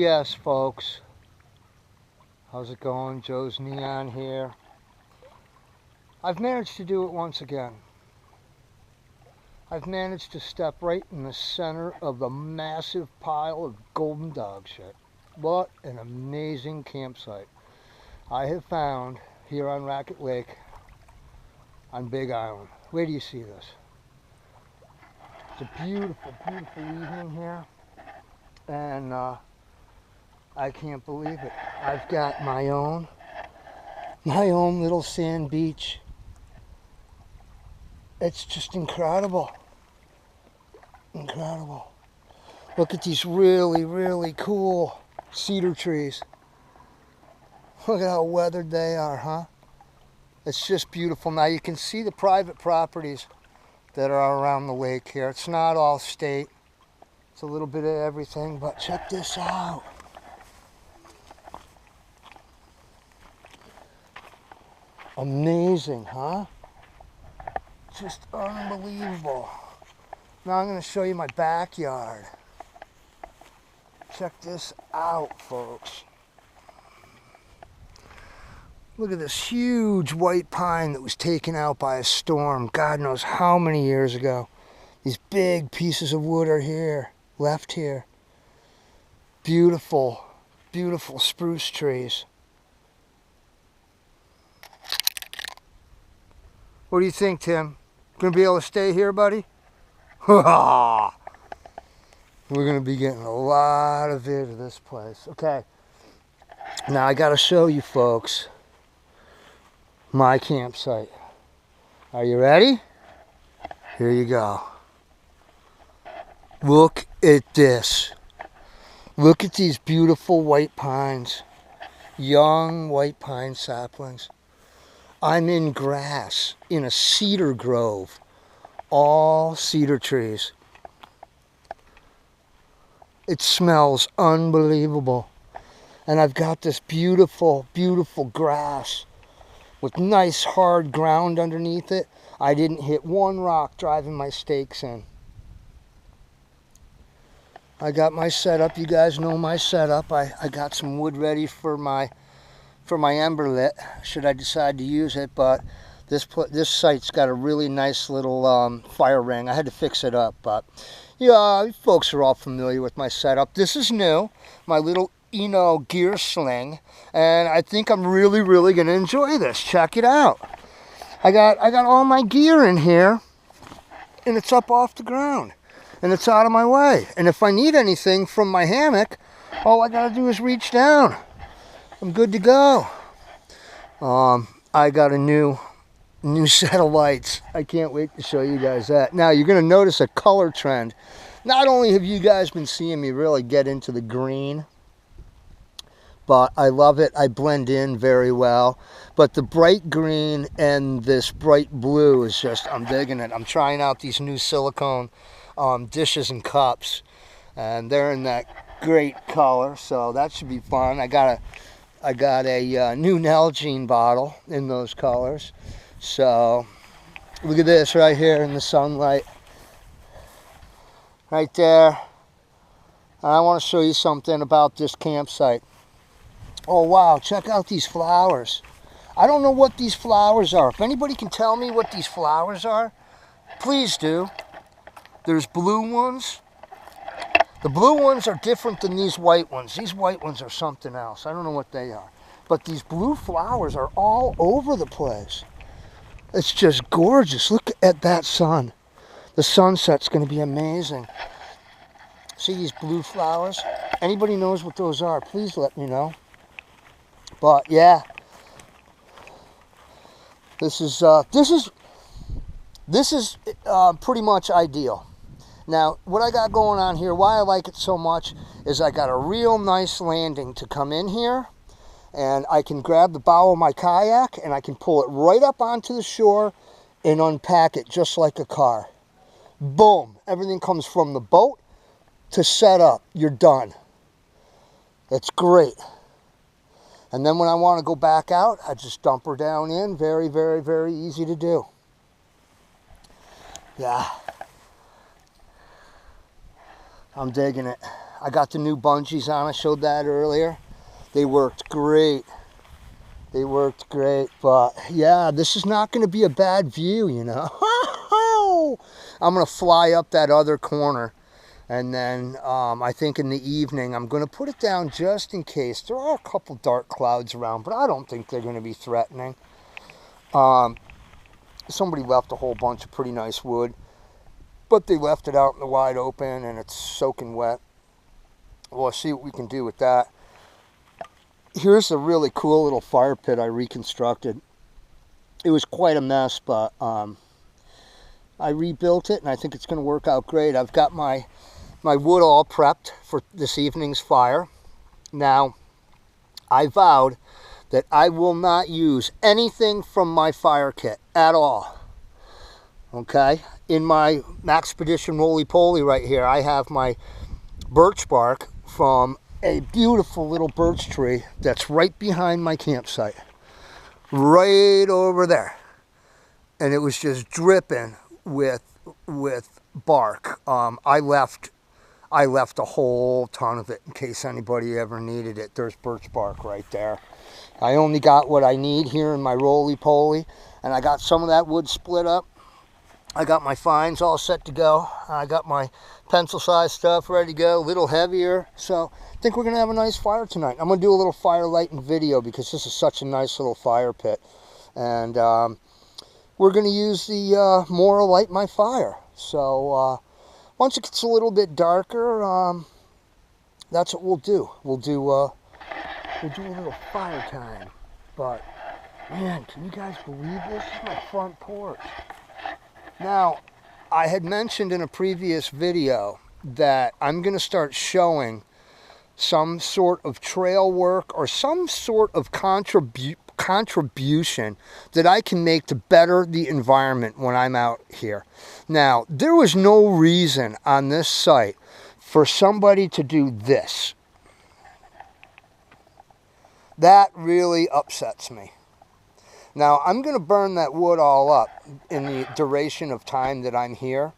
yes, folks. How's it going? Joe's Neon here. I've managed to do it once again. I've managed to step right in the center of the massive pile of golden dog shit. What an amazing campsite I have found here on Raquette Lake on Big Island. Where do you see this? It's a beautiful, beautiful evening here, and I can't believe it. I've got my own little sand beach. It's just incredible. Incredible. Look at these really, really cool cedar trees. Look at how weathered they are, huh? It's just beautiful. Now you can see the private properties that are around the lake here. It's not all state. It's a little bit of everything, but check this out. Amazing, huh? Just unbelievable. Now I'm going to show you my backyard. Check this out, folks. Look at this huge white pine that was taken out by a storm God knows how many years ago. These big pieces of wood are here, left here. Beautiful, beautiful spruce trees. What do you think, Tim? Gonna be able to stay here, buddy? We're gonna be getting a lot of vid of this place. Okay, now I gotta show you folks my campsite. Are you ready? Here you go. Look at this. Look at these beautiful white pines. Young white pine saplings. I'm in grass in a cedar grove. All cedar trees. It smells unbelievable. And I've got this beautiful, beautiful grass with nice hard ground underneath it. I didn't hit one rock driving my stakes in. I got my setup. You guys know my setup. I got some wood ready for my ember lit, should I decide to use it, but this site's got a really nice little fire ring. I had to fix it up, but yeah, you folks are all familiar with my setup. This is new, my little gear sling, and I think I'm really, really gonna enjoy this. Check it out. I got all my gear in here, and it's up off the ground, and it's out of my way. And if I need anything from my hammock, all I gotta do is reach down. I'm good to go. I got a new set of lights. I can't wait to show you guys that. Now you're gonna notice a color trend. Not only have you guys been seeing me really get into the green, but I love it. I blend in very well. But the bright green and this bright blue is just, I'm digging it. I'm trying out these new silicone dishes and cups, and they're in that great color, so that should be fun. I got a new Nalgene bottle in those colors. So look at this right here in the sunlight. Right there. And I want to show you something about this campsite. Oh wow, check out these flowers. I don't know what these flowers are. If anybody can tell me what these flowers are, please do. There's blue ones. The blue ones are different than these white ones. These white ones are something else. I don't know what they are. But these blue flowers are all over the place. It's just gorgeous. Look at that sun. The sunset's going to be amazing. See these blue flowers? Anybody knows what those are, please let me know. But yeah, this is pretty much ideal. Now, what I got going on here, why I like it so much, is I got a real nice landing to come in here, and I can grab the bow of my kayak, and I can pull it right up onto the shore and unpack it just like a car. Boom! Everything comes from the boat to set up. You're done. It's great. And then when I want to go back out, I just dump her down in. Very, very, very easy to do. Yeah. I'm digging it. I got the new bungees on. I showed that earlier. They worked great. They worked great. But yeah, this is not going to be a bad view, you know. I'm going to fly up that other corner. And then I think in the evening, I'm going to put it down just in case. There are a couple dark clouds around, but I don't think they're going to be threatening. Somebody left a whole bunch of pretty nice wood, but they left it out in the wide open and it's soaking wet. We'll see what we can do with that. Here's a really cool little fire pit I reconstructed. It was quite a mess, but I rebuilt it and I think it's going to work out great. I've got my wood all prepped for this evening's fire. Now, I vowed that I will not use anything from my fire kit at all. Okay? In my Maxpedition roly-poly right here, I have my birch bark from a beautiful little birch tree that's right behind my campsite. Right over there. And it was just dripping with bark. I left a whole ton of it in case anybody ever needed it. There's birch bark right there. I only got what I need here in my roly-poly, and I got some of that wood split up. I got my fines all set to go. I got my pencil-sized stuff ready to go, a little heavier. So I think we're going to have a nice fire tonight. I'm going to do a little fire lighting video because this is such a nice little fire pit. And we're going to use the Mora Light My Fire. So once it gets a little bit darker, that's what we'll do. We'll do a little fire time. But man, can you guys believe this? This is my front porch. Now, I had mentioned in a previous video that I'm going to start showing some sort of trail work or some sort of contribution that I can make to better the environment when I'm out here. Now, there was no reason on this site for somebody to do this. That really upsets me. Now, I'm going to burn that wood all up in the duration of time that I'm here.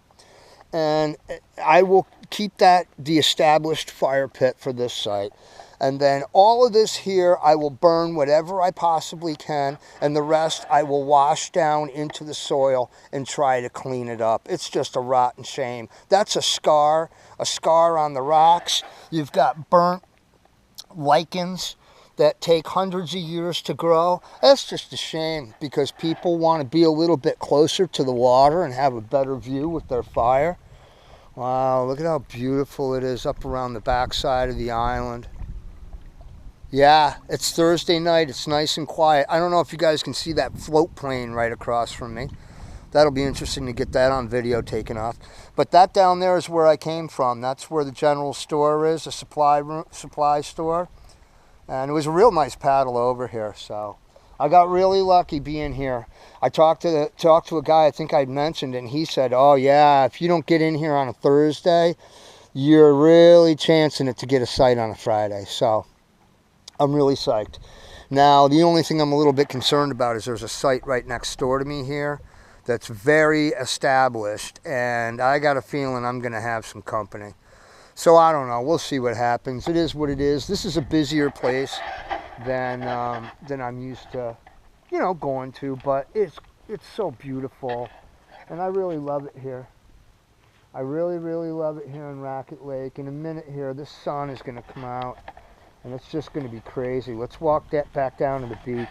And I will keep that the established fire pit for this site. And then all of this here, I will burn whatever I possibly can. And the rest, I will wash down into the soil and try to clean it up. It's just a rotten shame. That's a scar on the rocks. You've got burnt lichens that take hundreds of years to grow. That's just a shame because people want to be a little bit closer to the water and have a better view with their fire. Wow, look at how beautiful it is up around the backside of the island. Yeah, it's Thursday night. It's nice and quiet. I don't know if you guys can see that float plane right across from me. That'll be interesting to get that on video taken off. But that down there is where I came from. That's where the general store is, a supply store. And it was a real nice paddle over here, so I got really lucky being here. I talked to a guy I think I'd mentioned, and he said, oh yeah, if you don't get in here on a Thursday, you're really chancing it to get a site on a Friday. So I'm really psyched. Now, the only thing I'm a little bit concerned about is there's a site right next door to me here that's very established, and I got a feeling I'm going to have some company. So I don't know. We'll see what happens. It is what it is. This is a busier place than I'm used to, you know, going to. But it's so beautiful, and I really love it here. I really, really love it here in Raquette Lake. In a minute here, the sun is going to come out, and it's just going to be crazy. Let's walk that back down to the beach.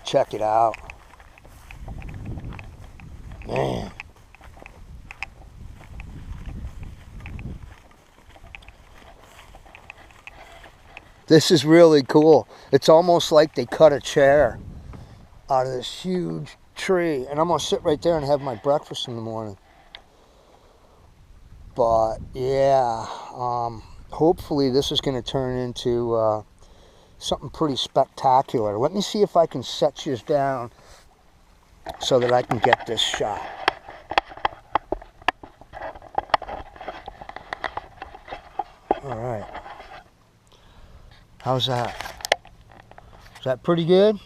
Check it out, man. This is really cool. It's almost like they cut a chair out of this huge tree. And I'm going to sit right there and have my breakfast in the morning. But, yeah, hopefully this is going to turn into something pretty spectacular. Let me see if I can set you down so that I can get this shot. All right. How's that? Is that pretty good?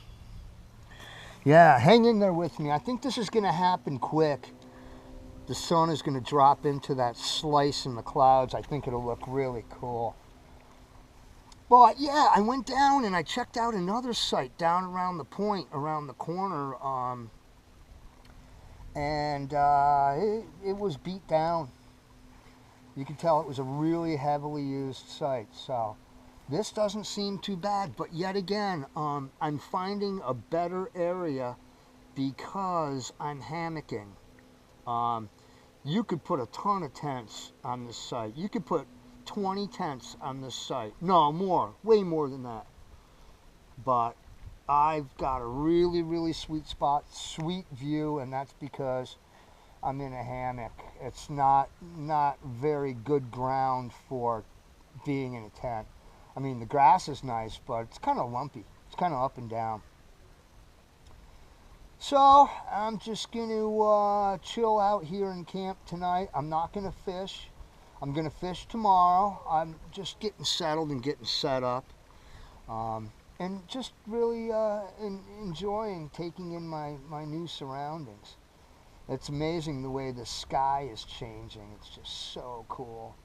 Yeah, hang in there with me. I think this is going to happen quick. the sun is going to drop into that slice in the clouds. I think it'll look really cool. But yeah, I went down and I checked out another site down around the point, around the corner, and it was beat down. You can tell it was a really heavily used site. So this doesn't seem too bad, but yet again, I'm finding a better area because I'm hammocking. You could put a ton of tents on this site. You could put 20 tents on this site. No, more, way more than that. But I've got a really, really sweet spot, sweet view, and that's because I'm in a hammock. It's not very good ground for being in a tent. I mean, the grass is nice, but it's kind of lumpy. It's kind of up and down. So I'm just going to chill out here in camp tonight. I'm not going to fish. I'm going to fish tomorrow. I'm just getting settled and getting set up. And just really enjoying taking in my new surroundings. It's amazing the way the sky is changing. It's just so cool.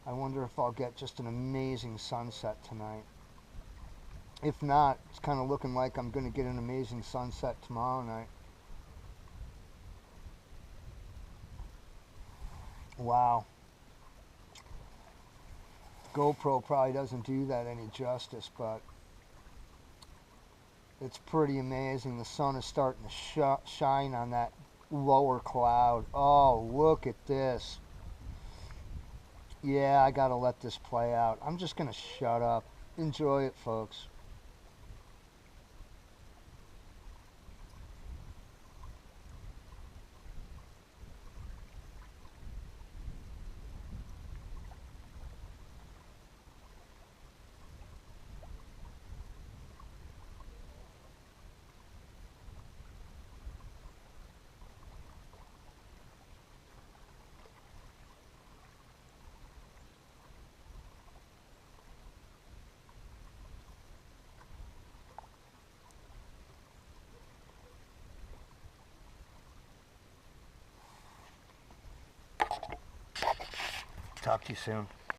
I wonder if I'll get just an amazing sunset tonight. If not, it's kind of looking like I'm going to get an amazing sunset tomorrow night. Wow. GoPro probably doesn't do that any justice, but it's pretty amazing. The sun is starting to shine on that lower cloud. Oh, look at this. Yeah, I got to let this play out. I'm just going to shut up. Enjoy it, folks. Talk to you soon.